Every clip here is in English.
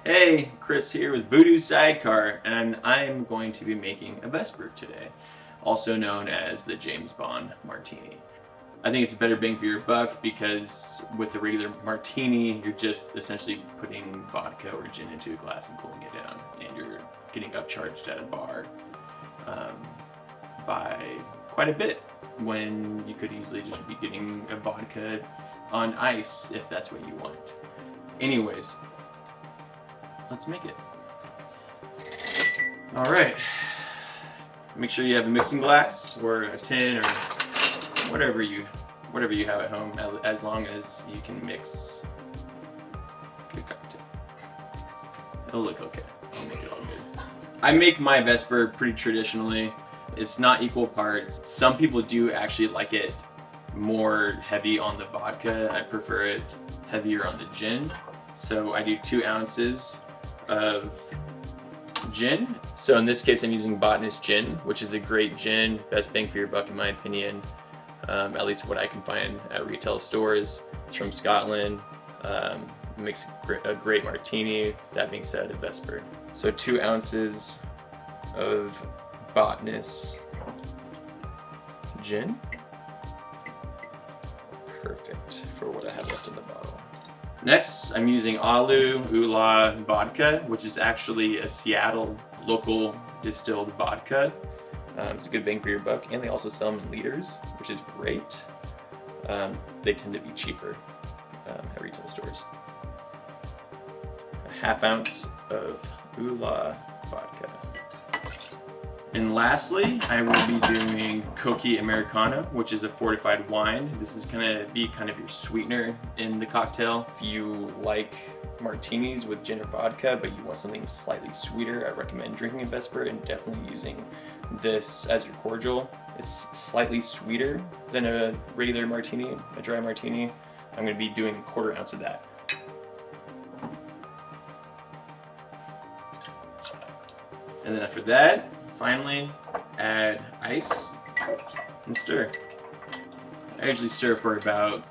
Hey, Chris here with Voodoo Sidecar, and I'm going to be making a Vesper today, also known as the James Bond Martini. I think it's a better bang for your buck because with the regular martini, you're just essentially putting vodka or gin into a glass and cooling it down, and you're getting upcharged at a bar by quite a bit when you could easily just be getting a vodka on ice if that's what you want. Anyways, let's make it. All right. Make sure you have a mixing glass or a tin or whatever you have at home, as long as you can mix the cocktail. It'll look okay. I'll make it all good. I make my Vesper pretty traditionally. It's not equal parts. Some people do actually like it more heavy on the vodka. I prefer it heavier on the gin. So I do 2 ounces of gin. So in this case I'm using Botanist gin, which is a great gin, best bang for your buck in my opinion, at least what I can find at retail stores. It's from Scotland, makes a great martini. That being said, a Vesper. So 2 ounces of Botanist gin. Perfect for what I have left in the bottle. Next, I'm using Alu Ula vodka, which is actually a Seattle local distilled vodka. It's a good bang for your buck, and they also sell them in liters, which is great. They tend to be cheaper at retail stores. A 1/2 ounce of Ula vodka. And lastly, I will be doing Koki Americano, which is a fortified wine. This is gonna be kind of your sweetener in the cocktail. If you like martinis with gin or vodka, but you want something slightly sweeter, I recommend drinking a Vesper and definitely using this as your cordial. It's slightly sweeter than a regular martini, a dry martini. I'm gonna be doing 1/4 ounce of that. And then after that, finally, add ice and stir. I usually stir for about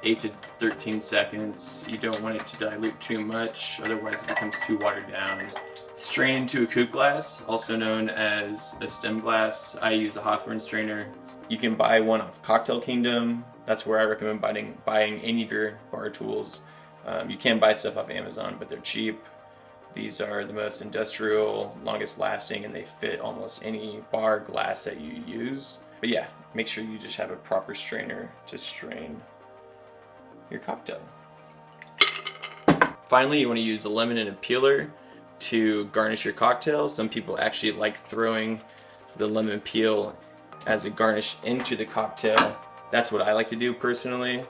8 to 13 seconds. You don't want it to dilute too much, otherwise it becomes too watered down. Strain into a coupe glass, also known as a stem glass. I use a Hawthorne strainer. You can buy one off Cocktail Kingdom. That's where I recommend buying any of your bar tools. You can buy stuff off Amazon, but they're cheap. These are the most industrial, longest lasting, and they fit almost any bar glass that you use. But yeah, make sure you just have a proper strainer to strain your cocktail. Finally, you want to use a lemon and a peeler to garnish your cocktail. Some people actually like throwing the lemon peel as a garnish into the cocktail. That's what I like to do personally.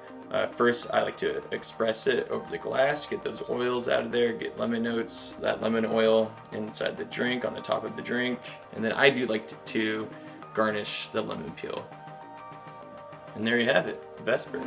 First, I like to express it over the glass, get those oils out of there, get lemon notes, that lemon oil inside the drink, on the top of the drink, and then I do like to garnish the lemon peel. And there you have it, Vesper.